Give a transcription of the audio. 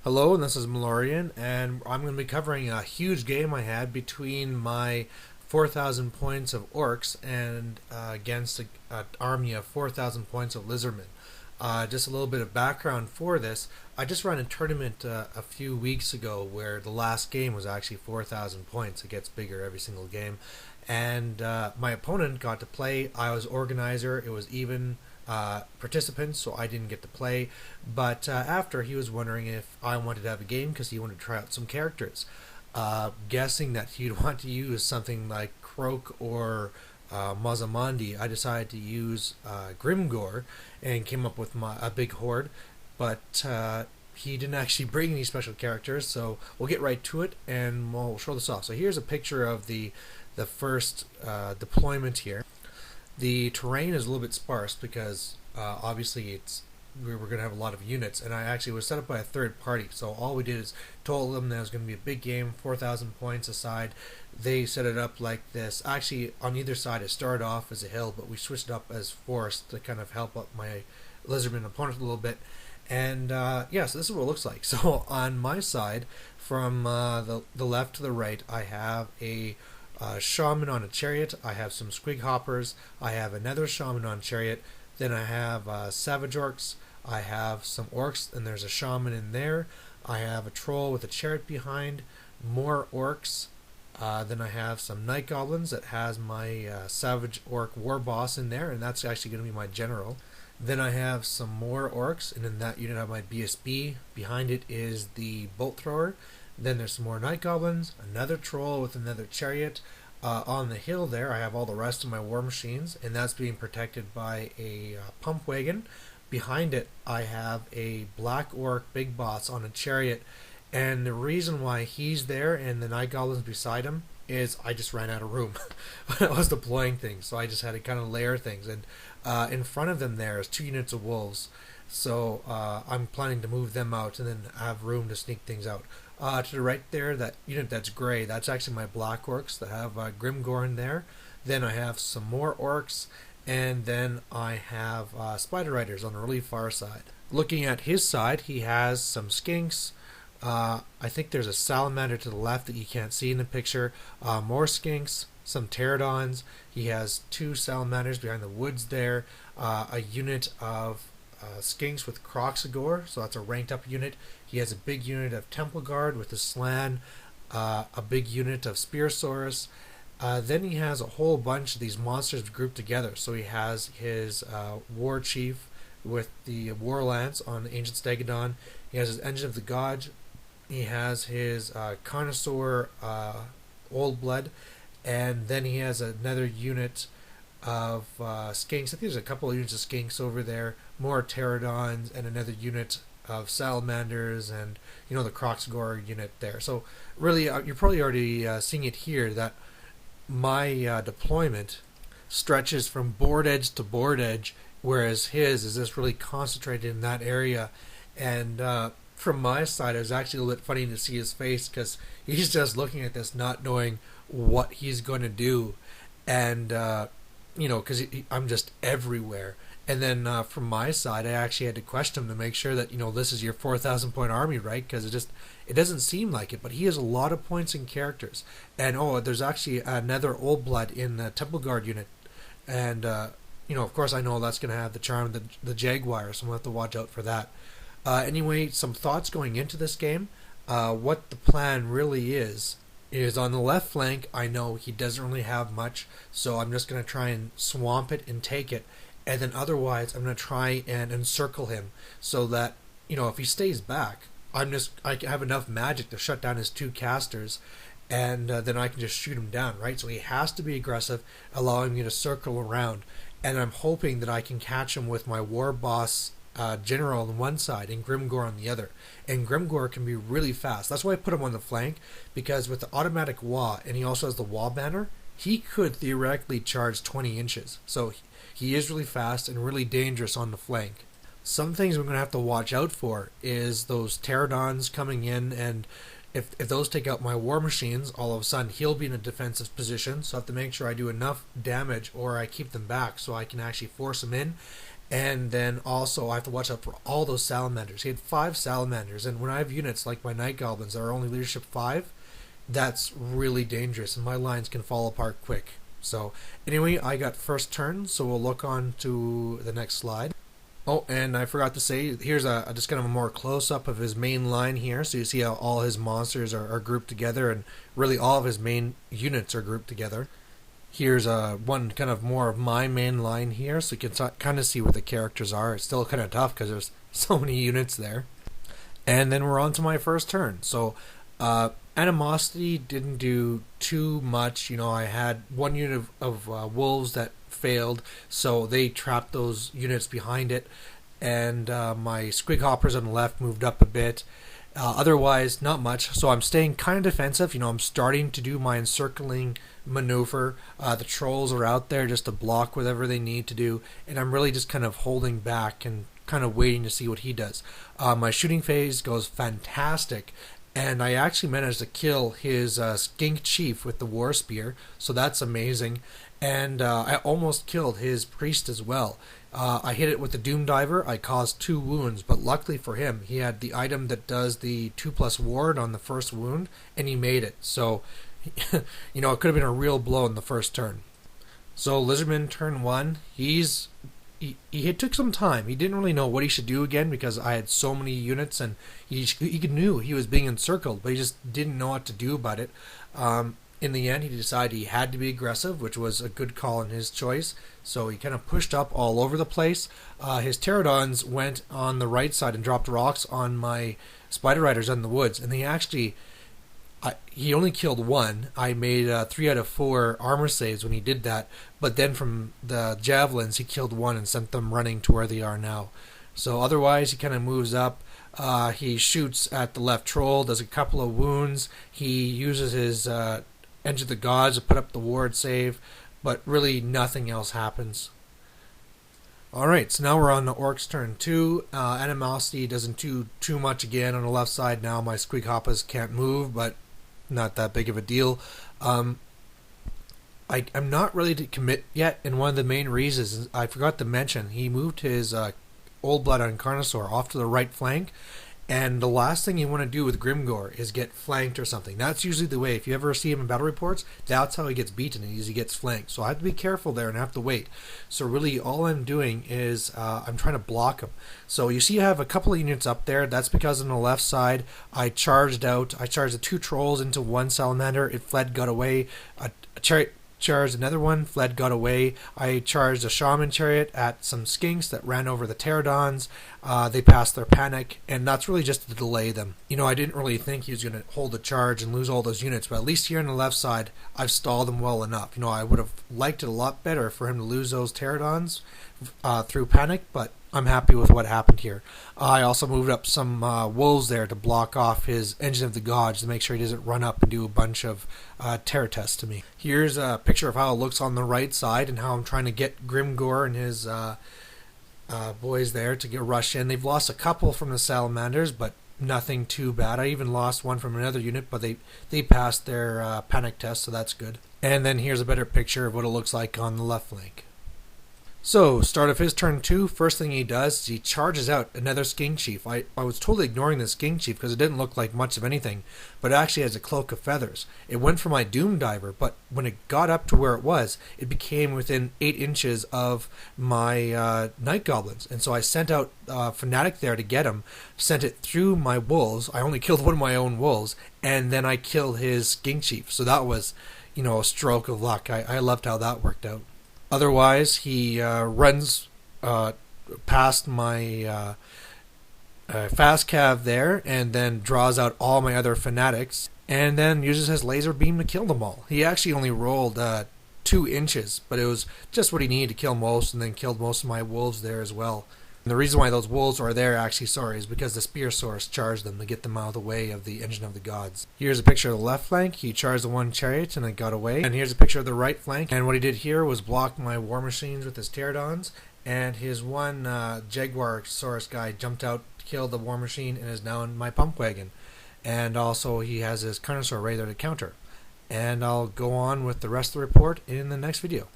Hello, and this is Malorian, and I'm going to be covering a huge game I had between my 4,000 points of Orcs and against an army of 4,000 points of Lizardmen. Just a little bit of background for this. I just ran a tournament a few weeks ago where the last game was actually 4,000 points. It gets bigger every single game. And my opponent got to play. I was organizer. It was even participants, so I didn't get to play. But after, he was wondering if I wanted to have a game because he wanted to try out some characters. Guessing that he'd want to use something like Croak or Mazamandi, I decided to use Grimgor and came up with a big horde. But he didn't actually bring any special characters, so we'll get right to it and we'll show this off. So here's a picture of the first deployment here. The terrain is a little bit sparse because obviously we're going to have a lot of units, and I actually was set up by a third party. So all we did is told them that it was going to be a big game, 4,000 points aside. They set it up like this. Actually, on either side, it started off as a hill, but we switched it up as forest to kind of help out my Lizardman opponent a little bit. And yeah, so this is what it looks like. So on my side, from the left to the right, I have a shaman on a chariot. I have some squig hoppers. I have another shaman on chariot. Then I have savage orcs. I have some orcs, and there's a shaman in there. I have a troll with a chariot behind. More orcs. Then I have some night goblins that has my savage orc war boss in there, and that's actually going to be my general. Then I have some more orcs, and in that unit I have my BSB. Behind it is the bolt thrower. Then there's some more night goblins, another troll with another chariot. On the hill there, I have all the rest of my war machines, and that's being protected by a pump wagon. Behind it, I have a black orc big boss on a chariot, and the reason why he's there and the night goblins beside him is I just ran out of room when I was deploying things, so I just had to kind of layer things. And in front of them there is 2 units of wolves, so I'm planning to move them out and then have room to sneak things out. To the right there, that unit that's gray, that's actually my black orcs that have Grimgor in there. Then I have some more orcs, and then I have spider riders on the really far side. Looking at his side, he has some skinks. I think there's a salamander to the left that you can't see in the picture. More skinks, some pterodons. He has 2 salamanders behind the woods there. A unit of skinks with Croxagore, so that's a ranked up unit. He has a big unit of Temple Guard with the Slan, a big unit of Spearosaurus. Then he has a whole bunch of these monsters grouped together. So he has his War Chief with the War Lance on Ancient Stegodon. He has his Engine of the Gods. He has his Connoisseur Old Blood. And then he has another unit of skinks. I think there's a couple of units of skinks over there, more pterodons, and another unit of salamanders, and the Croxagore unit there. So really, you're probably already seeing it here that my deployment stretches from board edge to board edge, whereas his is just really concentrated in that area. And from my side, it was actually a little bit funny to see his face because he's just looking at this, not knowing what he's going to do, and because I'm just everywhere. And then from my side, I actually had to question him to make sure that this is your 4,000 point army, right? Because it doesn't seem like it, but he has a lot of points and characters. And there's actually another Old Blood in the Temple Guard unit, and of course I know that's going to have the charm of the Jaguar, so I'm going to have to watch out for that. Anyway, some thoughts going into this game. What the plan really is on the left flank. I know he doesn't really have much, so I'm just going to try and swamp it and take it. And then otherwise, I'm going to try and encircle him so that, if he stays back, I have enough magic to shut down his 2 casters, and then I can just shoot him down, right? So he has to be aggressive, allowing me to circle around. And I'm hoping that I can catch him with my war boss general on one side and Grimgor on the other. And Grimgor can be really fast. That's why I put him on the flank, because with the automatic Wa, and he also has the Wa banner, he could theoretically charge 20 inches. So he is really fast and really dangerous on the flank. Some things we're going to have to watch out for is those pterodons coming in, and if those take out my war machines, all of a sudden he'll be in a defensive position, so I have to make sure I do enough damage or I keep them back so I can actually force him in. And then also I have to watch out for all those salamanders. He had 5 salamanders, and when I have units like my night goblins that are only leadership 5, that's really dangerous, and my lines can fall apart quick. So anyway, I got first turn, so we'll look on to the next slide. Oh, and I forgot to say, here's a just kind of a more close-up of his main line here, so you see how all his monsters are grouped together, and really all of his main units are grouped together. Here's one kind of more of my main line here, so you can kind of see where the characters are. It's still kind of tough because there's so many units there. And then we're on to my first turn. So Animosity didn't do too much. I had one unit of wolves that failed, so they trapped those units behind it, and my squig hoppers on the left moved up a bit. Otherwise, not much. So I'm staying kind of defensive. I'm starting to do my encircling maneuver. The trolls are out there just to block whatever they need to do, and I'm really just kind of holding back and kind of waiting to see what he does. My shooting phase goes fantastic, and I actually managed to kill his skink chief with the war spear, so that's amazing. And I almost killed his priest as well. I hit it with the Doom Diver. I caused 2 wounds, but luckily for him, he had the item that does the 2+ ward on the first wound, and he made it. So, it could have been a real blow in the first turn. So Lizardman turn 1, he took some time. He didn't really know what he should do again because I had so many units, and he knew he was being encircled, but he just didn't know what to do about it. In the end, he decided he had to be aggressive, which was a good call in his choice. So he kind of pushed up all over the place. His pterodons went on the right side and dropped rocks on my spider riders in the woods, and he only killed 1. I made 3 out of 4 armor saves when he did that, but then from the javelins he killed 1 and sent them running to where they are now. So otherwise he kind of moves up. He shoots at the left troll, does a couple of wounds. He uses his Edge of the Gods to put up the ward save, but really nothing else happens. Alright, so now we're on the Orcs turn 2. Animosity doesn't do too much again on the left side now. My squig hoppers can't move, but not that big of a deal. I'm not ready to commit yet, and one of the main reasons is I forgot to mention he moved his Old Blood on Carnosaur off to the right flank, and the last thing you want to do with Grimgor is get flanked or something. That's usually the way. If you ever see him in battle reports, that's how he gets beaten, is he gets flanked. So I have to be careful there and have to wait. So really all I'm doing is I'm trying to block him. So you see I have a couple of units up there. That's because on the left side I charged out. I charged the 2 trolls into 1 salamander. It fled, got away. A chariot charged another one, fled, got away. I charged a shaman chariot at some skinks that ran over the pterodons. They passed their panic, and that's really just to delay them. I didn't really think he was going to hold the charge and lose all those units, but at least here on the left side, I've stalled them well enough. I would have liked it a lot better for him to lose those pterodons through panic, but I'm happy with what happened here. I also moved up some wolves there to block off his Engine of the Gods to make sure he doesn't run up and do a bunch of terror tests to me. Here's a picture of how it looks on the right side and how I'm trying to get Grimgor and his boys there to get rush in. They've lost a couple from the salamanders, but nothing too bad. I even lost one from another unit, but they passed their panic test, so that's good. And then here's a better picture of what it looks like on the left flank. So, start of his turn 2, first thing he does is he charges out another skink chief. I was totally ignoring the skink chief because it didn't look like much of anything, but it actually has a cloak of feathers. It went for my Doom Diver, but when it got up to where it was, it became within 8 inches of my night goblins. And so I sent out Fanatic there to get him, sent it through my wolves. I only killed one of my own wolves, and then I killed his skink chief. So that was, a stroke of luck. I loved how that worked out. Otherwise, he runs past my fast cav there and then draws out all my other fanatics and then uses his laser beam to kill them all. He actually only rolled 2 inches, but it was just what he needed to kill most, and then killed most of my wolves there as well. And the reason why those wolves are there, is because the spear source charged them to get them out of the way of the Engine of the Gods. Here's a picture of the left flank. He charged the 1 chariot and it got away. And here's a picture of the right flank. And what he did here was block my war machines with his pterodons. And his 1 Jaguar Saurus guy jumped out, killed the war machine, and is now in my pump wagon. And also he has his Carnosaur right there to counter. And I'll go on with the rest of the report in the next video.